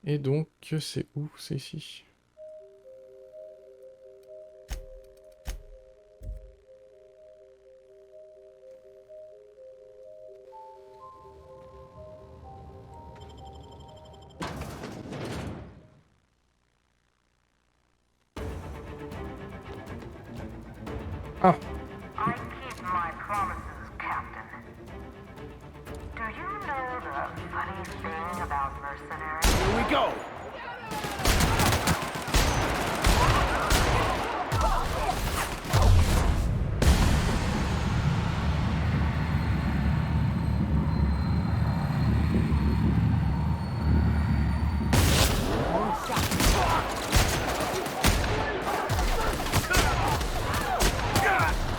Et donc, c'est où? C'est ici. Ah! I keep my promises, Captain. Do you know the funny thing about mercenaries? Here we go!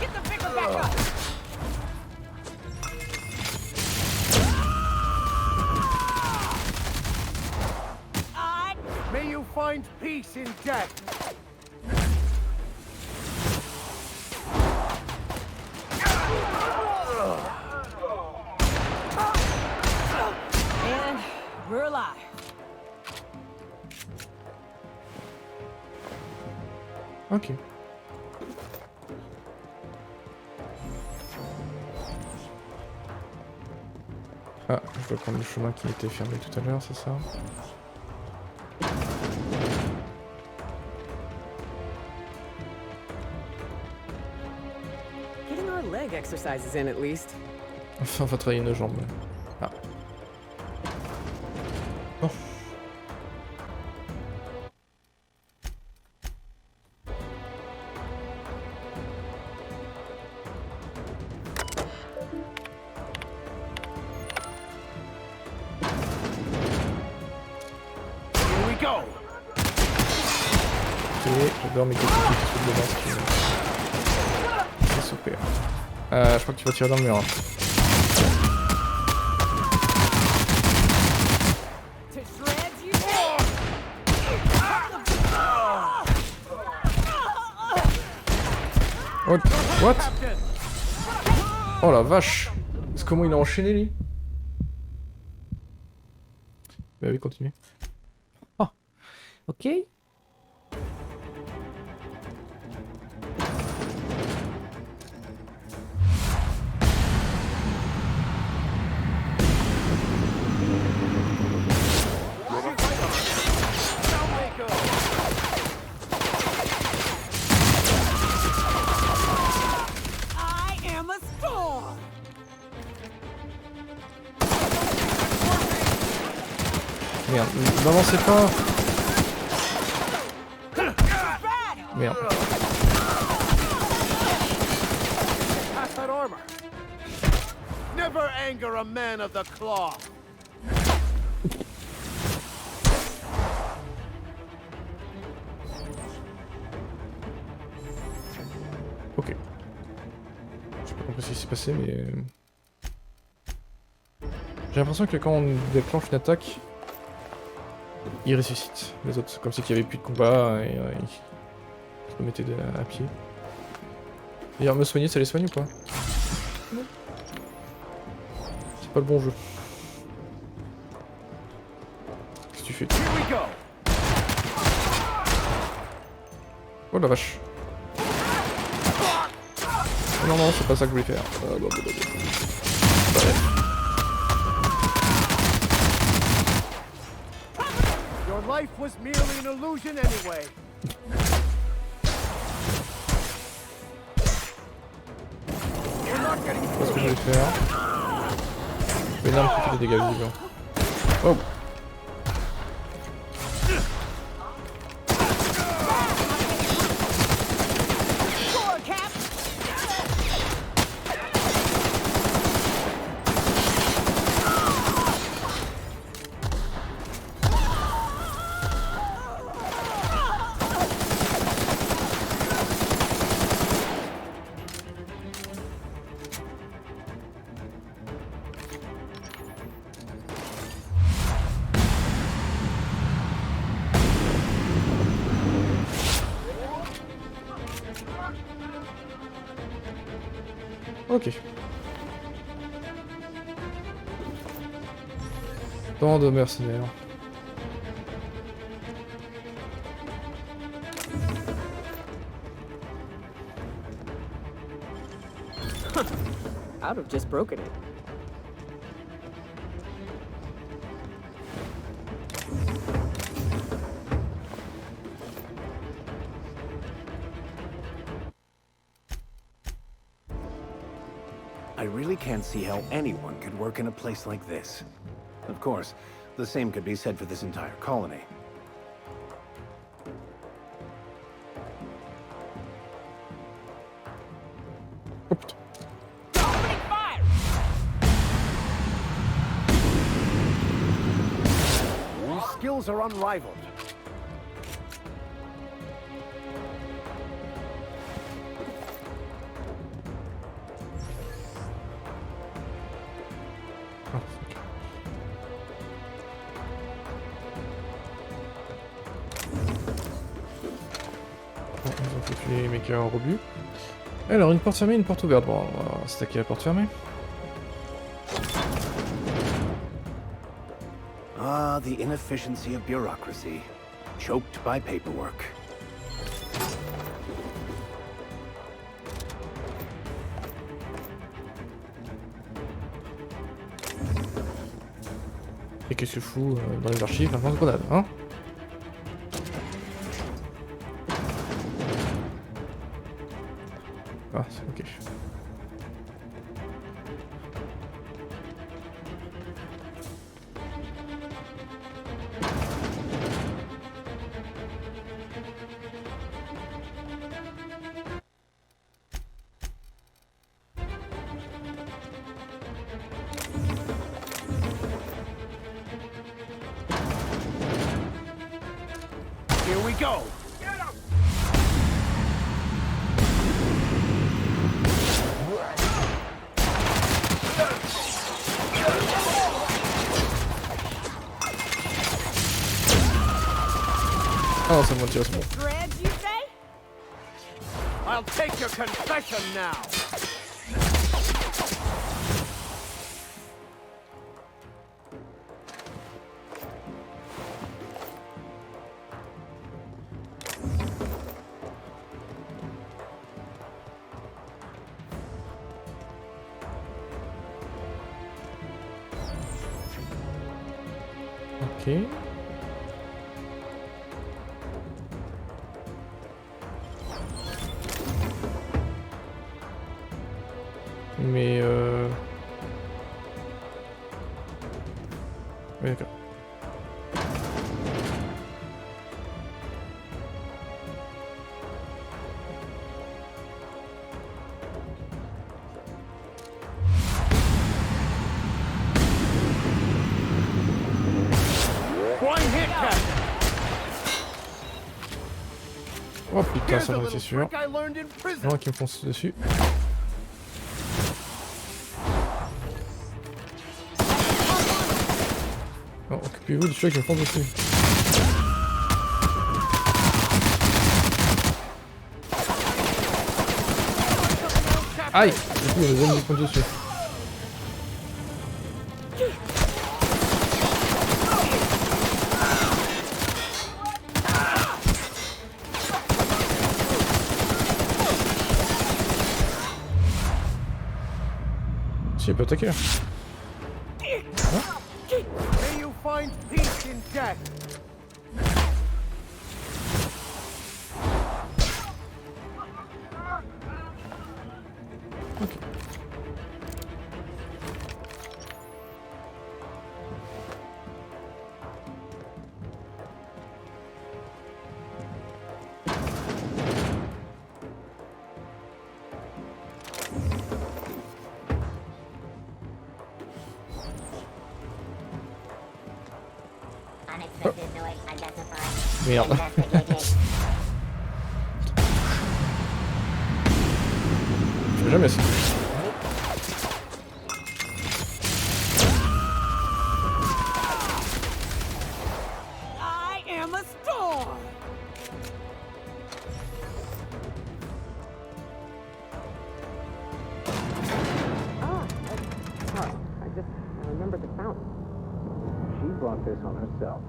Get the pickle back up! May you find peace in death! And we're alive. Ok. Ah, je dois prendre le chemin qui était fermé tout à l'heure, c'est ça? Getting our leg exercises in at least. Enfin, on va travailler nos jambes. Ah. Oh. Here we go! Ok, j'adore mes petits trucs de masque. C'est super. Je crois que tu vas tirer dans le mur. Hein. To shreds you. What? Oh la vache! C'est comment il a enchaîné lui? Bah oui, continue. Ah, ok. I am a storm. Merde, n'avancez pas! Merde. Pass that armor! Never anger a man of the cloth! Ok. Je sais pas compris ce qui s'est passé, mais... J'ai l'impression que quand on déclenche une attaque, ils ressuscitent les autres. Comme si qu'il n'y avait plus de combat et ils se remettaient à pied. D'ailleurs, me soigner, ça les soigne ou pas? Non. C'est pas le bon jeu. Qu'est-ce que tu fais? Here we go! Oh la vache. Oh non, non, c'est pas ça que je voulais faire. Bref. Your life was merely an illusion anyway. We're not getting C'est pas ce que je voulais faire. Une arme qui fait des dégâts visiblement. Oh! Score, Cap. Ok. Tant de mercenaires. I'd have just broken it. I really can't see how anyone could work in a place like this. Of course, the same could be said for this entire colony. Oh putain. Opening fire! Your skills are unrivaled. Ah, ok. Bon, ils ont foutu les mecs en rebut. Alors, une porte fermée, une porte ouverte. Bon, on va stacker la porte fermée. Ah, the inefficiency of bureaucracy. Choked by paperwork. Et qu'est-ce que je fous dans les archives un lance-grenade, hein? Ah, c'est ok. Here we go! Ah non, ça me tire, c'est bon. Shreds, you say? I'll take your confession now! Ok. Mais oui, d'accord. One hit, Captain! Oh putain, Here's ça a va, little c'est sûr. trick I learned in prison. Non, qui me fonce dessus. Non, occupez-vous de celui qui me fonce dessus. Aïe! Du coup, on les aime des points dessus. Si, il peut attaquer là. May you find peace in death. Ok. Unexpected noise identified. Merde. Investigating. Je fais jamais ça. I am a storm! Sorry, I remembered the fountain. She brought this on herself.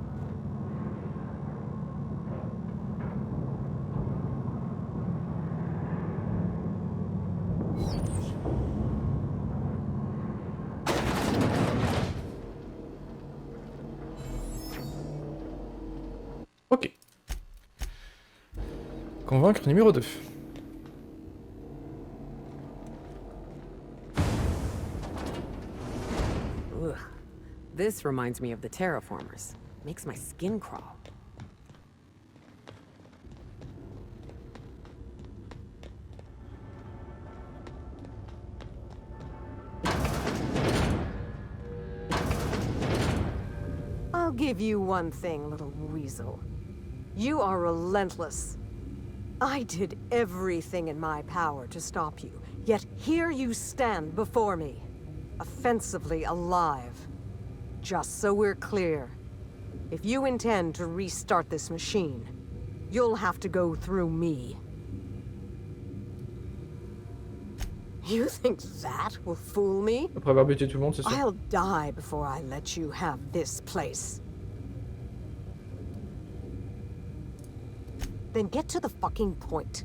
Convaincre numéro 2. Ugh. This reminds me of the terraformers. Makes my skin crawl. I'll give you one thing, little weasel. You are relentless. I did everything in my power to stop you, yet here you stand before me, offensively alive. Just so we're clear, if you intend to restart this machine, you'll have to go through me. You think that will fool me? Après avoir buté tout le monde, c'est sûr. I'll die before I let you have this place. Then get to the fucking point.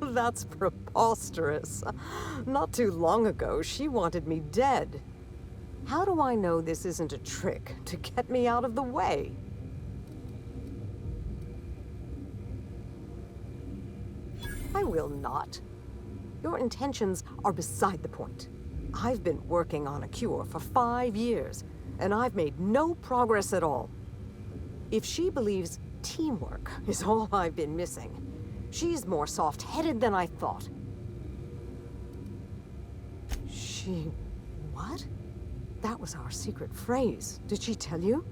That's preposterous. Not too long ago, she wanted me dead. How do I know this isn't a trick to get me out of the way? I will not. Your intentions are beside the point. I've been working on a cure for 5 years, and I've made no progress at all. If she believes teamwork is all I've been missing, she's more soft-headed than I thought. She... what? That was our secret phrase. Did she tell you?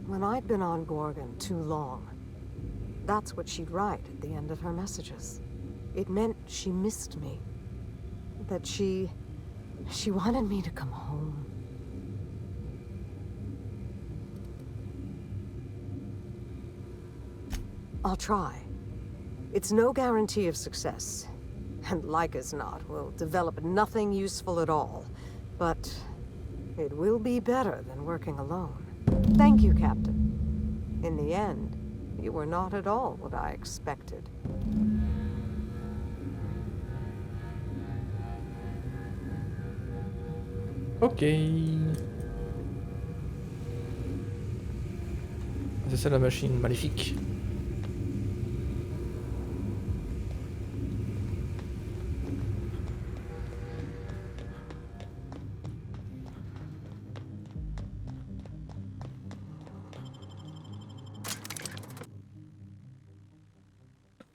When I'd been on Gorgon too long, that's what she'd write at the end of her messages. It meant she missed me. That she wanted me to come home. I'll try. It's no guarantee of success. And like as not, we'll develop nothing useful at all. But it will be better than working alone. Thank you, Captain. In the end, you were not at all what I expected. Ok. C'est ça la machine maléfique.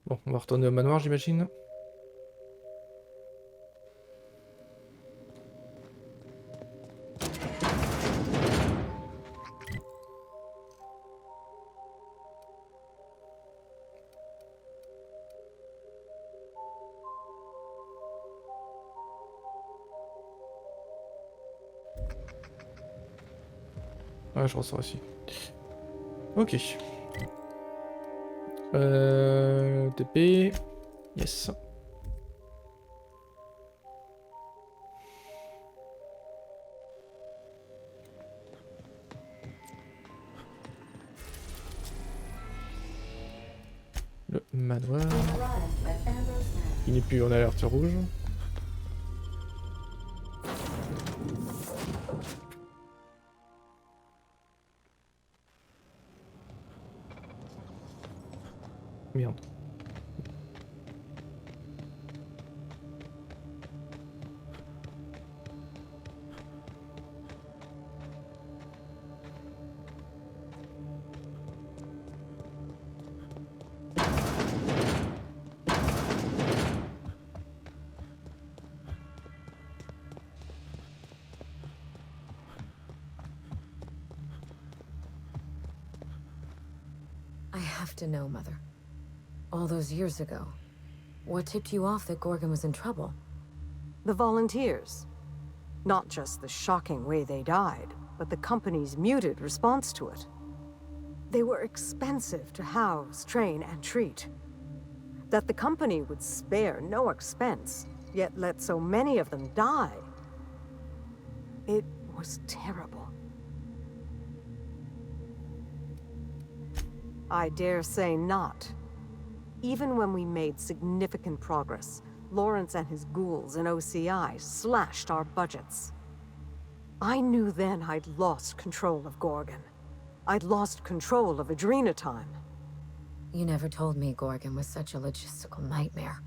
Bon, on va retourner au manoir, j'imagine. Ouais, je ressors ici. Ok. TP. Yes. Le manoir. Il n'est plus en alerte rouge. Merde. I have to know, Mother. All those years ago, what tipped you off that Gorgon was in trouble? The volunteers. Not just the shocking way they died, but the company's muted response to it. They were expensive to house, train, and treat. That the company would spare no expense, yet let so many of them die. It was terrible. I dare say not. Even when we made significant progress, Lawrence and his ghouls in OCI slashed our budgets. I knew then I'd lost control of Gorgon. I'd lost control of Adrenatime. You never told me Gorgon was such a logistical nightmare.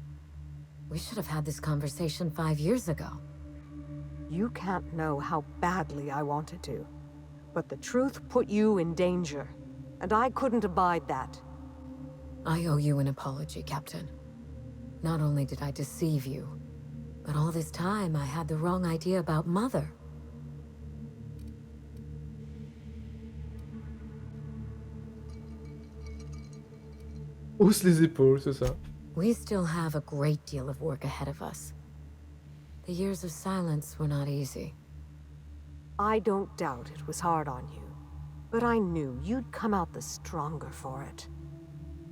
We should have had this conversation 5 years ago. You can't know how badly I wanted to. But the truth put you in danger, and I couldn't abide that. I owe you an apology, Captain. Not only did I deceive you, but all this time I had the wrong idea about Mother. Hausse les épaules, c'est ça. We still have a great deal of work ahead of us. The years of silence were not easy. I don't doubt it was hard on you, but I knew you'd come out the stronger for it.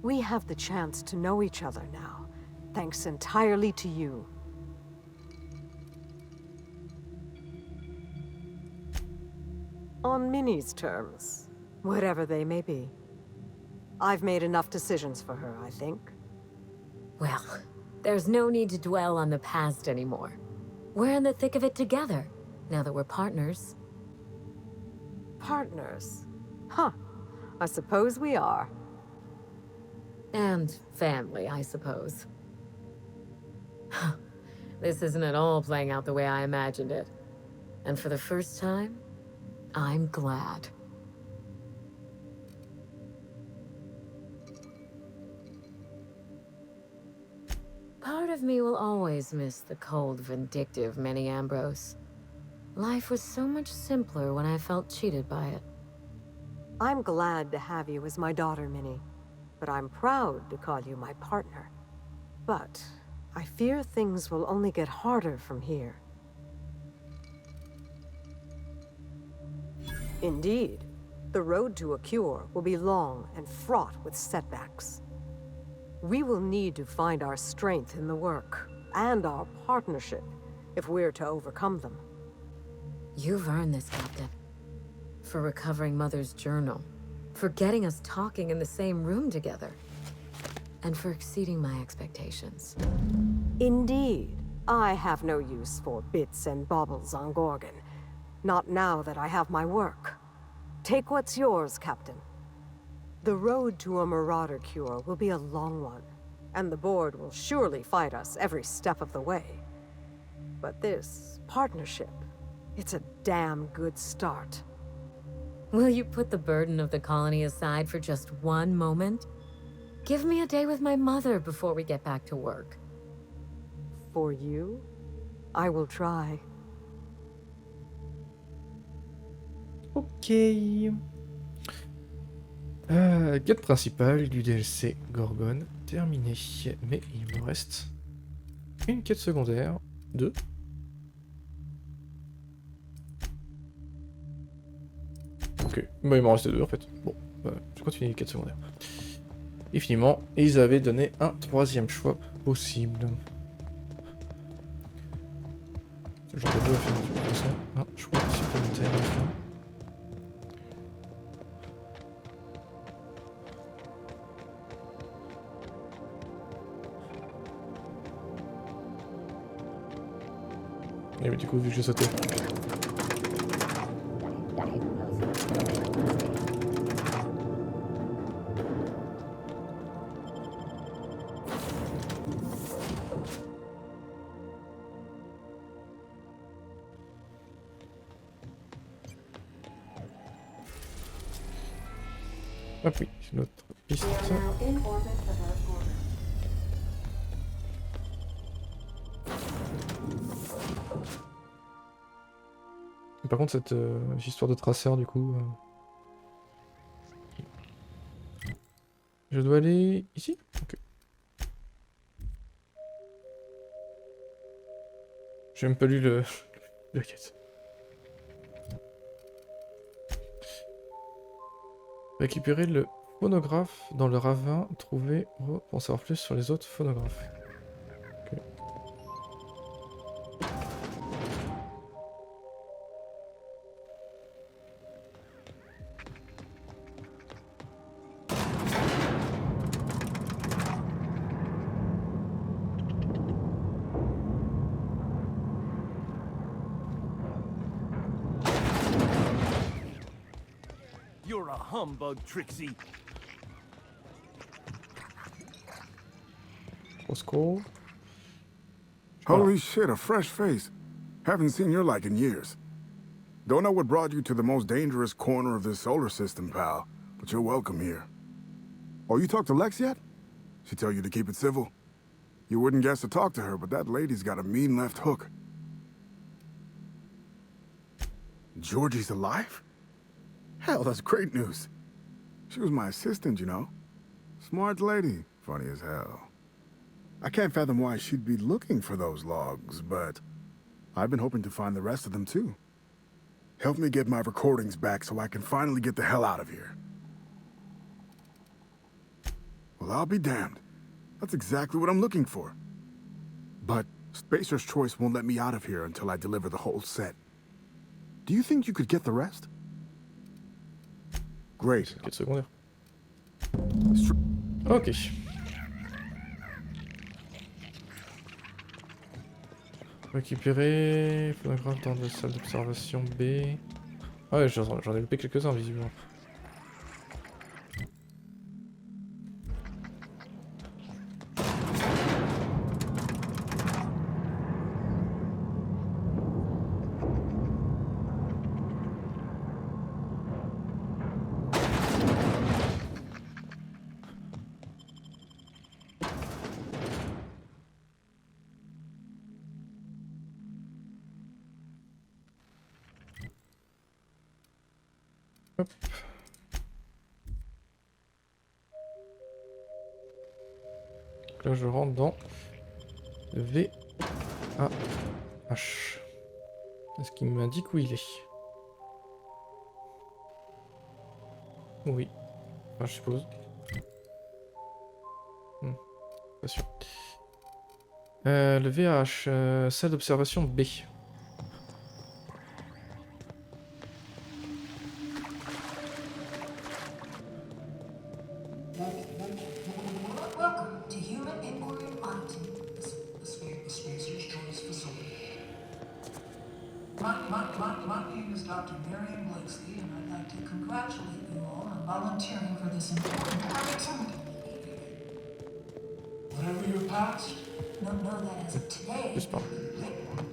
We have the chance to know each other now, thanks entirely to you. On Minnie's terms, whatever they may be. I've made enough decisions for her, I think. Well, there's no need to dwell on the past anymore. We're in the thick of it together, now that we're partners. Partners? Huh. I suppose we are. And family, I suppose. This isn't at all playing out the way I imagined it. And for the first time, I'm glad. Part of me will always miss the cold, vindictive Minnie Ambrose. Life was so much simpler when I felt cheated by it. I'm glad to have you as my daughter, Minnie. But I'm proud to call you my partner. But I fear things will only get harder from here. Indeed, the road to a cure will be long and fraught with setbacks. We will need to find our strength in the work, and our partnership, if we're to overcome them. You've earned this, Captain. For recovering Mother's journal, for getting us talking in the same room together, and for exceeding my expectations. Indeed, I have no use for bits and baubles on Gorgon. Not now that I have my work. Take what's yours, Captain. The road to a Marauder cure will be a long one, and the board will surely fight us every step of the way. But this partnership, it's a damn good start. Will you put the burden of the colony aside for just one moment? Give me a day with my mother before we get back to work. For you, I will try. Ok. Quête principale du DLC Gorgon, terminé. Mais il me reste une quête secondaire, 2. Ok, bah il m'en restait 2 en fait. Bon, bah, je continue les quêtes secondaires. Et finalement, ils avaient donné un 3e choix possible. J'en ai 2 à faire de toute façon. Un choix supplémentaire à faire. Et du coup, vu que j'ai sauté. Hop oui, c'est notre piste. Par contre, cette histoire de traceur, du coup... Je dois aller ici? Ok. J'ai même pas lu la quête. Récupérer le phonographe dans le ravin trouvé pour en savoir plus sur les autres phonographes. Ok. You're a humbug, Trixie. Roscoe. Holy shit, a fresh face. Haven't seen your like in years. Don't know what brought you to the most dangerous corner of this solar system, pal, but you're welcome here. Oh, you talked to Lex yet? She tell you to keep it civil? You wouldn't guess to talk to her, but that lady's got a mean left hook. Georgie's alive? Hell, that's great news. She was my assistant, you know. Smart lady, funny as hell. I can't fathom why she'd be looking for those logs, but I've been hoping to find the rest of them too. Help me get my recordings back so I can finally get the hell out of here. Well, I'll be damned. That's exactly what I'm looking for. But Spacer's Choice won't let me out of here until I deliver the whole set. Do you think you could get the rest? Great. Quête secondaire. Ok. Récupérer. Photographe dans la salle d'observation B. Ouais, j'en ai loupé quelques-uns visiblement. Hop. Donc là je rentre dans V A H. Est-ce qu'il m'indique où il est? Oui. Enfin, je suppose. Pas sûr. Le VH, salle d'observation B. Welcome to Human Inquiry Oddity, the Spacer's Choice facility. My name is Dr. Marion Blakeslee, and I'd like to congratulate you all on volunteering for this important opportunity. Whatever your past, know that as of today, Just pas.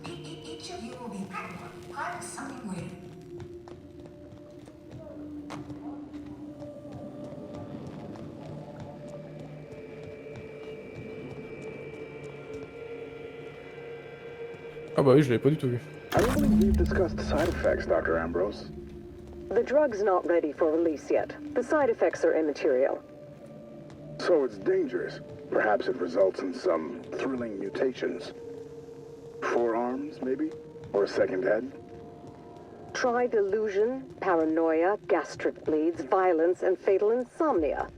each of you will be part of something greater. Ah bah oui, je l'avais pas du tout vu. I don't believe we've discussed side effects, Dr. Ambrose. The drug's not ready for release yet. The side effects are immaterial. So it's dangerous. Perhaps it results in some thrilling mutations. Forearms, maybe? Or a second head? Try delusion, paranoia, gastric bleeds, violence, and fatal insomnia.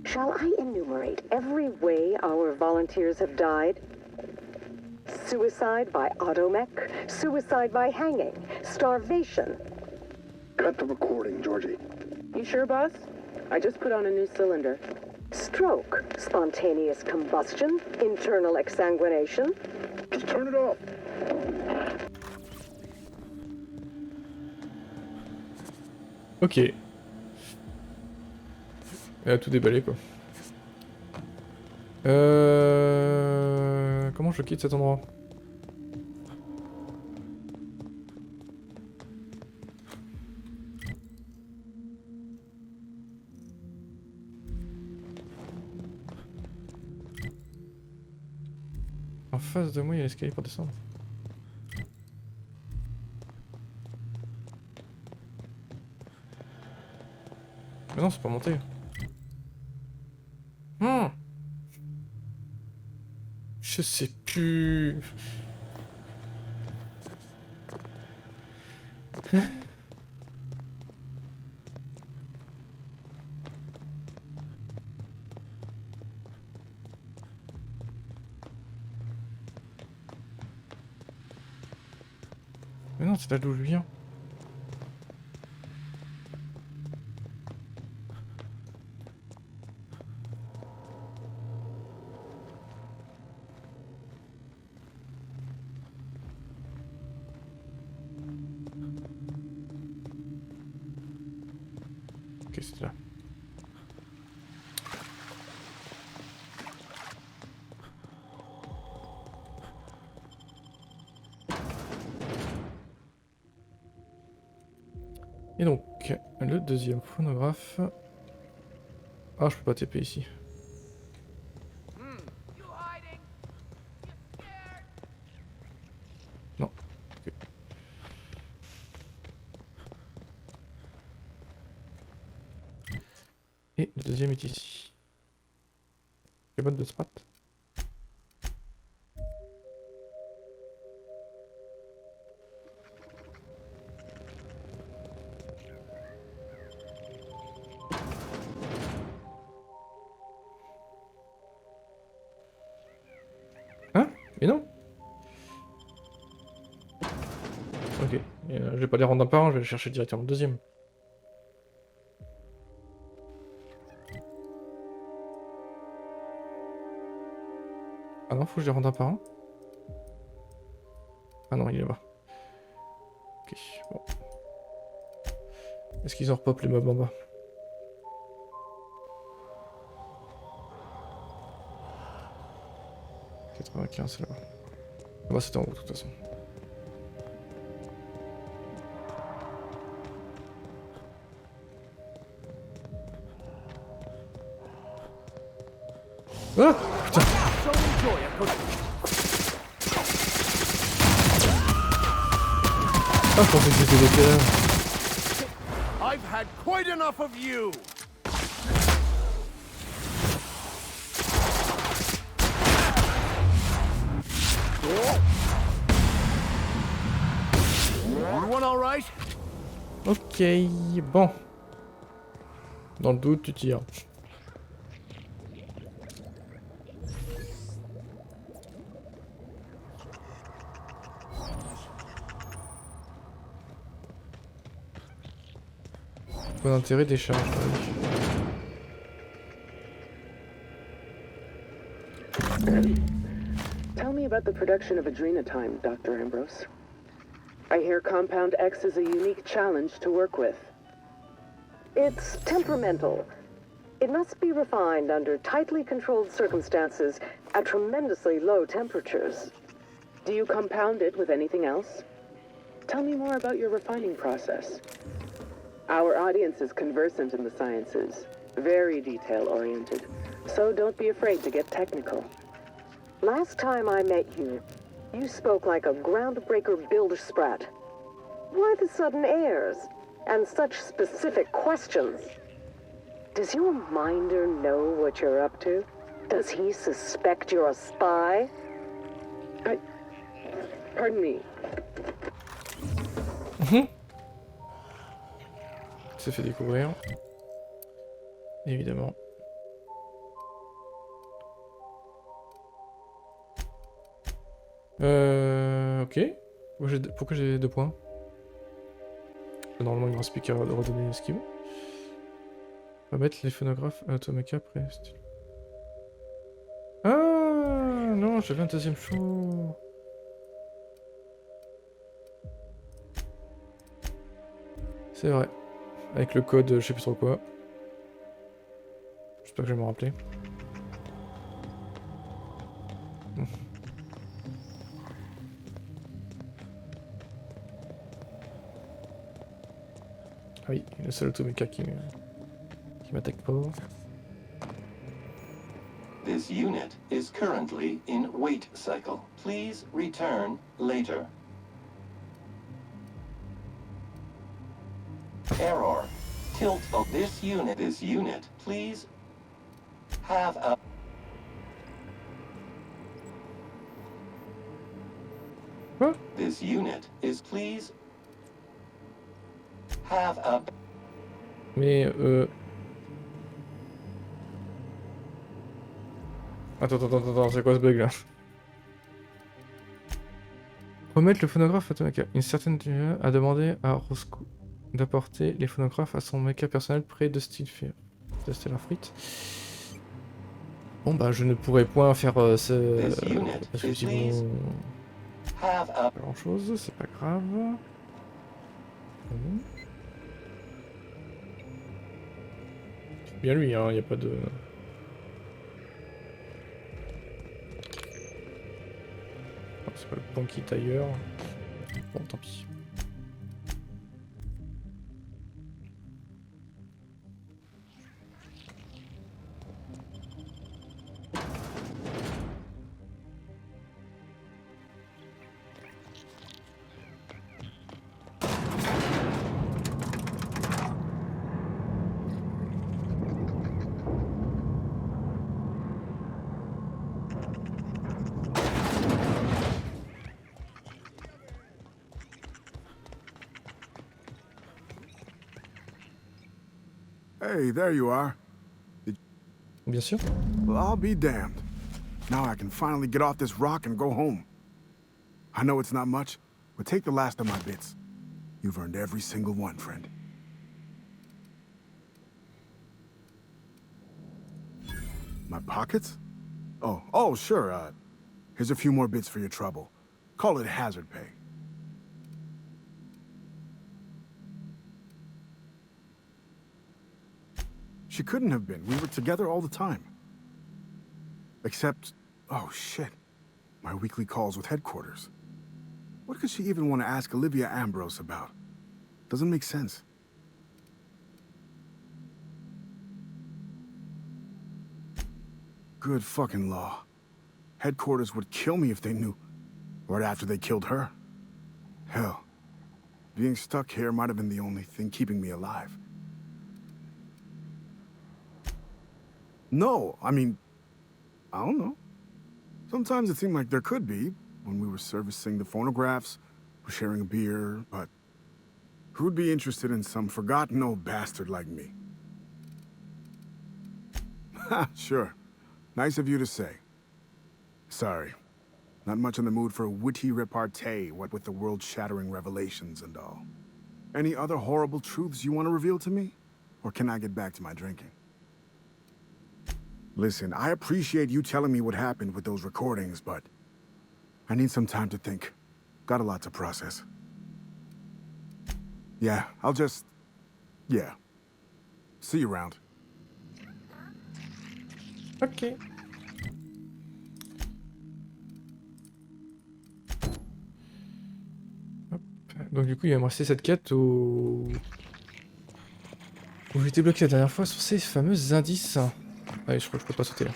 Shall I enumerate every way our volunteers have died? Suicide by automech, suicide by hanging, starvation. Cut the recording, Georgie. You sure, boss? I just put on a new cylinder. Stroke, spontaneous combustion, internal exsanguination. Just turn it off. Ok. Elle a tout déballé quoi. Comment je quitte cet endroit? En face de moi, il y a l'escalier pour descendre. Mais non, c'est pas monter. Je sais plus. Mais non, c'est là d'où je viens. Ok, c'était là. Et donc, le deuxième phonographe. Ah, je peux pas TP ici. Non. Ok. Et le deuxième est ici. Les bottes de strat. Hein? Mais non. Ok. Je vais pas les rendre un par un, je vais les chercher directement le deuxième. Ah non, faut que je les rende un par un. Ah non, il est là-bas. Ok, bon. Est-ce qu'ils en repop les mobs en bas? « 95, c'est là-bas. Ah bah c'était en haut de toute façon. Ah putain. Ah, je pensais que c'était bloqué là. I've had quite enough of you. Everyone all right? Ok, bon. Dans le doute, tu tires. Bon intérêt des charges, Tell me about the production of adrenatime, Dr. Ambrose. I hear Compound X is a unique challenge to work with. It's temperamental. It must be refined under tightly controlled circumstances at tremendously low temperatures. Do you compound it with anything else? Tell me more about your refining process. Our audience is conversant in the sciences, very detail-oriented, so don't be afraid to get technical. Last time I met you, you spoke like a groundbreaker builder sprat. Why the sudden airs? And such specific questions? Does your minder know what you're up to? Does he suspect you're a spy? Pardon me. s'est fait découvrir. Évidemment. Ok. Pourquoi j'ai 2 points? Normalement, il me reste plus qu'à redonner ce qu'il veut. On va mettre les phonographes automaca après. Ah non, j'avais un deuxième show. C'est vrai. Avec le code, je sais plus trop quoi. J'espère que je vais me rappeler. Ah oui, le seul automéca qui m'attaque pas. This unit is currently in wait cycle. Please return later. Error. Tilt of this unit. This unit, please have a... Quoi? This unit is please have a... Mais Attends, c'est quoi ce bug là? Remettre le phonographe automaca. Une certaine a demandé à Roscoe d'apporter les phonographes à son méca personnel près de Stellar Fleet. Bon bah je ne pourrais point faire exclusivement grand chose, c'est pas grave. Bien lui, hein, y a pas de... Oh, c'est pas le Ponky Tailleur. Bon, tant pis. Hey, there you are. Bien sûr. Well, I'll be damned. Now I can finally get off this rock and go home. I know it's not much, but take the last of my bits. You've earned every single one, friend. My pockets? Oh, sure, here's a few more bits for your trouble. Call it hazard pay. She couldn't have been. We were together all the time. Except, oh shit, my weekly calls with headquarters. What could she even want to ask Olivia Ambrose about? Doesn't make sense. Good fucking law. Headquarters would kill me if they knew. Right after they killed her. Hell, being stuck here might have been the only thing keeping me alive. No, I mean, I don't know. Sometimes it seemed like there could be, when we were servicing the phonographs, or sharing a beer, but who'd be interested in some forgotten old bastard like me? Ha, sure. Nice of you to say. Sorry. Not much in the mood for a witty repartee, what with the world-shattering revelations and all. Any other horrible truths you want to reveal to me? Or can I get back to my drinking? Listen, I appreciate you telling me what happened with those recordings, but I need some time to think. Got a lot to process. Yeah, I'll just... yeah. See you around. Ok. Hop. Donc du coup, il va me rester cette quête où j'étais bloqué la dernière fois sur ces fameux indices. Allez, je crois que je peux pas sauter là.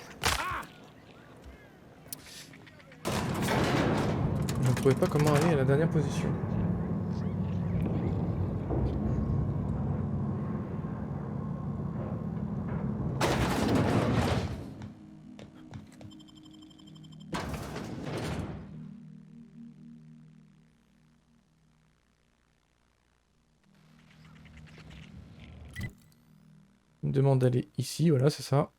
Je ne trouvais pas comment aller à la dernière position. Il me demande d'aller ici, voilà, c'est ça.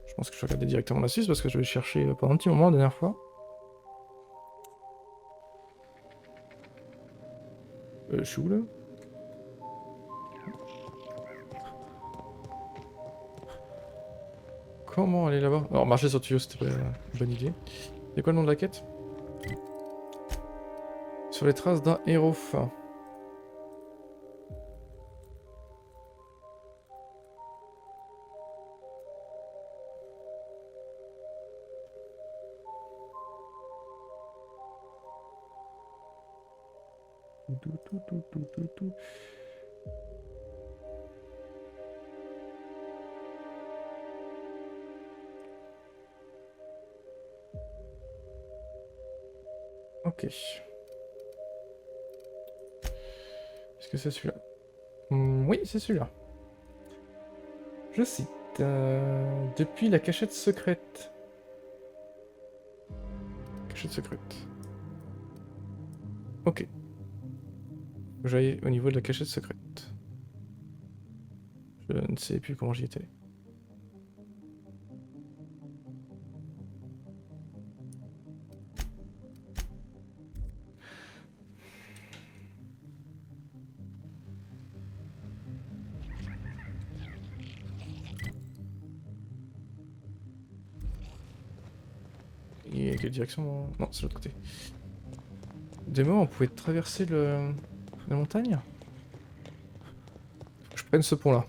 Je pense que je vais regarder directement la Suisse parce que je vais chercher pendant un petit moment la dernière fois. Je suis où là? Comment aller là-bas? Alors marcher sur le tuyau c'était pas une bonne idée. C'est quoi le nom de la quête? Sur les traces d'un héros. Ok. Est-ce que c'est celui-là? Oui, c'est celui-là. Je cite. Depuis la cachette secrète. Cachette secrète. Ok. J'aille au niveau de la cachette secrète. Je ne sais plus comment j'y étais. Et quelle direction? Non, c'est l'autre côté. des moments on pouvait traverser la montagne. Je prenne ce pont là.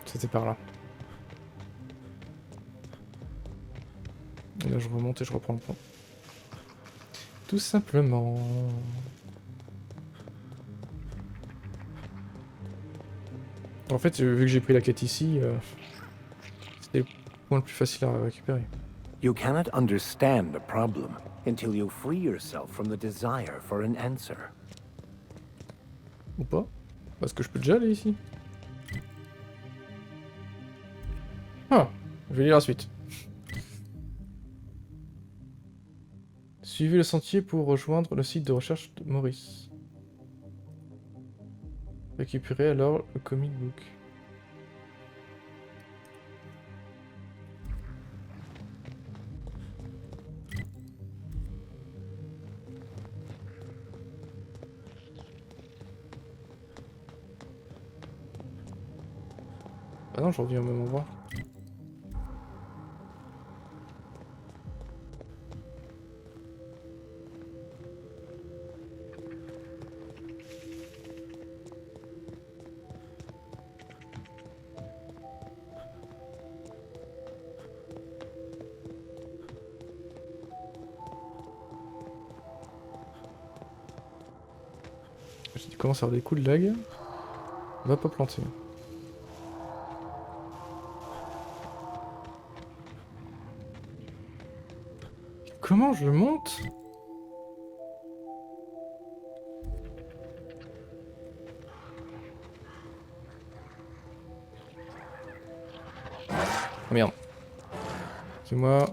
C'était par là. Et là je remonte et je reprends le pont. Tout simplement. En fait, vu que j'ai pris la quête ici, c'était le point le plus facile à récupérer. You cannot understand a problem until you free yourself from the desire for an answer. Ou pas? Parce que je peux déjà aller ici. Ah, je vais lire la suite. Suivez le sentier pour rejoindre le site de recherche de Maurice. Récupérez alors le comic book. Ah non, je reviens au même endroit. J'ai commencé à avoir des coups de lag. On va pas planter. Comment je monte? Oh merde. C'est moi.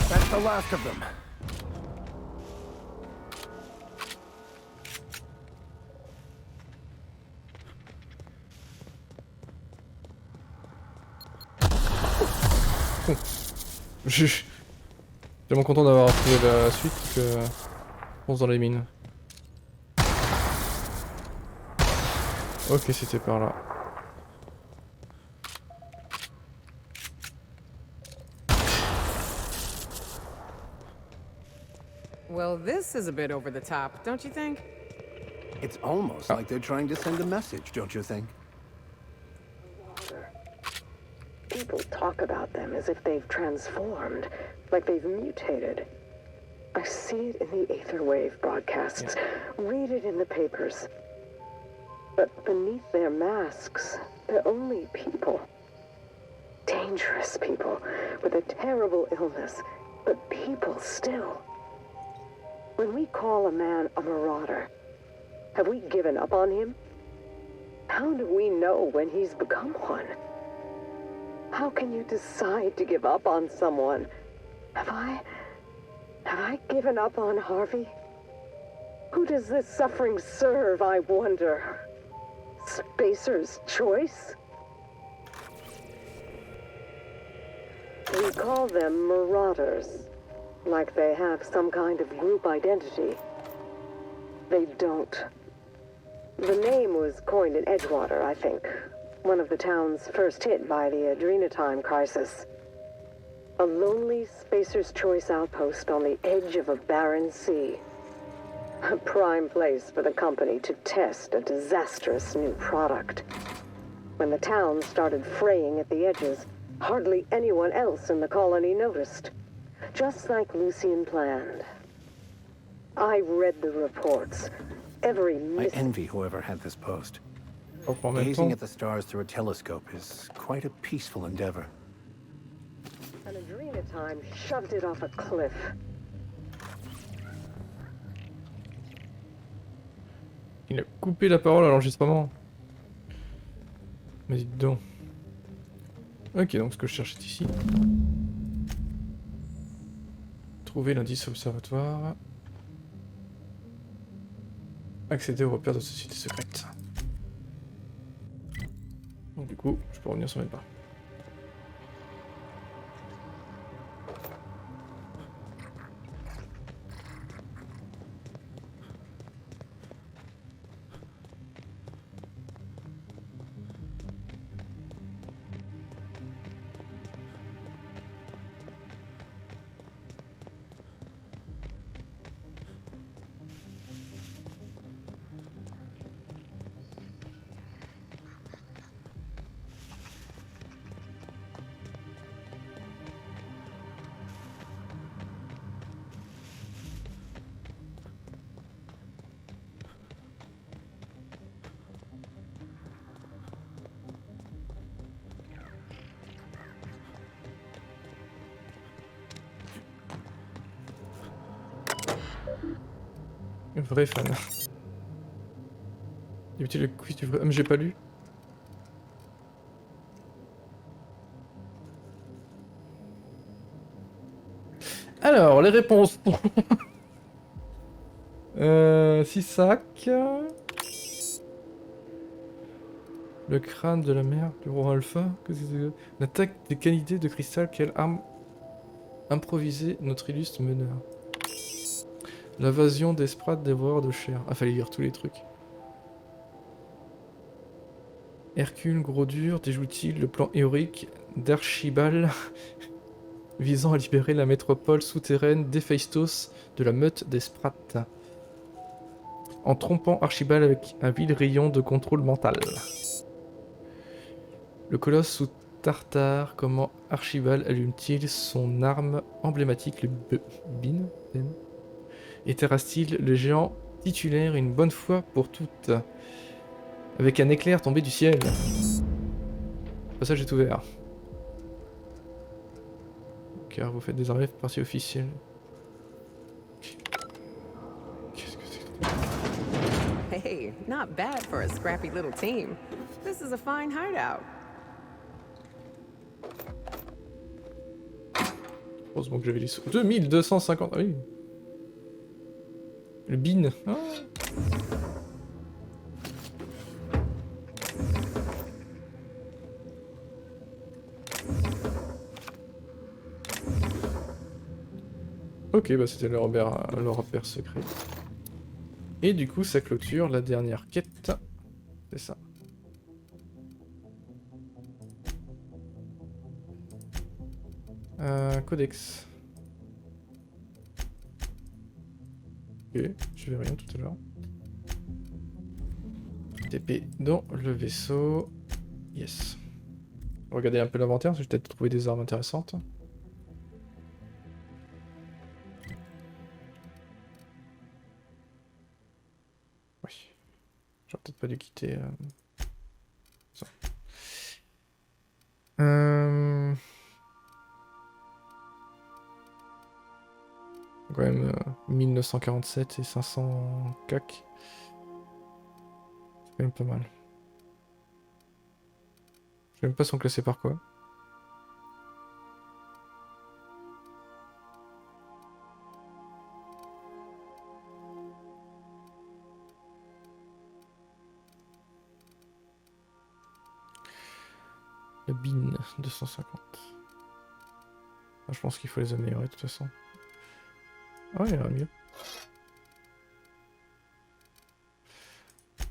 That's the last of them. Je suis tellement content d'avoir trouvé la suite que je fonce dans les mines. Ok, c'était par là. Well, this is a bit over the top, don't you think? It's almost like they're trying to send a message, don't you think? People talk about them as if they've transformed, like they've mutated. I see it in the Aetherwave broadcasts, read it in the papers. But beneath their masks, they're only people. Dangerous people with a terrible illness, but people still. When we call a man a marauder, have we given up on him? How do we know when he's become one? How can you decide to give up on someone? Have I given up on Harvey? Who does this suffering serve, I wonder? Spacer's choice? We call them marauders, like they have some kind of group identity. They don't. The name was coined in Edgewater, I think. One of the towns first hit by the Adrenatime crisis. A lonely Spacer's Choice outpost on the edge of a barren sea. A prime place for the company to test a disastrous new product. When the town started fraying at the edges, hardly anyone else in the colony noticed. Just like Lucian planned. I read the reports. Every I envy whoever had this post. Gazing at the stars through a telescope is quite a peaceful endeavor. An Adrenatime shoved it off a cliff. Il a coupé la parole à l'enregistrement. Mais dis donc. Ok, donc ce que je cherche est ici. Trouver l'indice observatoire. Accéder aux repères de société secrète. Donc du coup, je peux revenir sur mes pas. Vrai fan. D'habitude le quiz du vrai... Ah mais j'ai pas lu. Alors, les réponses. 6 sacs. Le crâne de la mère du roi Alpha. L'attaque des canidés de cristal. Quelle arme improvisée notre illustre meneur. L'invasion des sprats dévoreurs de chair. Ah, fallait lire tous les trucs. Hercule, gros dur, déjoue-t-il le plan héroïque d'Archibald visant à libérer la métropole souterraine d'Héphaïstos de la meute des sprats. En trompant Archibald avec un vil rayon de contrôle mental. Le colosse sous Tartare, comment Archibald allume-t-il son arme emblématique, le bin? Et terrasse-t-il le géant titulaire une bonne fois pour toutes, avec un éclair tombé du ciel. Le passage est ouvert. Car vous faites désormais partie officielle. Qu'est-ce que c'est que... Hey, not bad for a scrappy little team. This is a fine hideout. Heureusement que j'avais les sous. 2250, ah oui. Le bin. Ah. Ok, bah c'était leur repère secret. Et du coup, ça clôture la dernière quête. C'est ça. Codex. Ok, je vais rien tout à l'heure. TP dans le vaisseau. Yes. Regardez un peu l'inventaire, je vais peut-être trouver des armes intéressantes. Oui. J'aurais peut-être pas dû quitter... ça. Quand même 1947 et 500 cac. C'est quand même pas mal. Je sais même pas sont classés par quoi. Le bin 250. Ah, je pense qu'il faut les améliorer de toute façon. Ah ouais, il y en a mieux.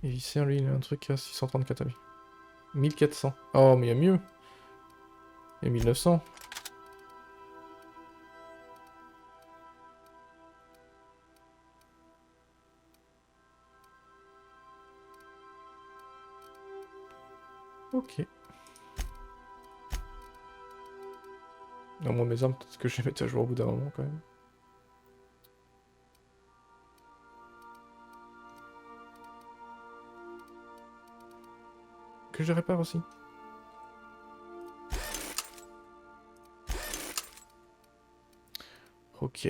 Et ici, lui, il a un truc à 634 amis. 1400. Oh, mais il y a mieux. Il y a 1900. Ok. Non, moi, mes armes, peut-être que je les mette à jour au bout d'un moment, quand même. Que je répare aussi. Ok.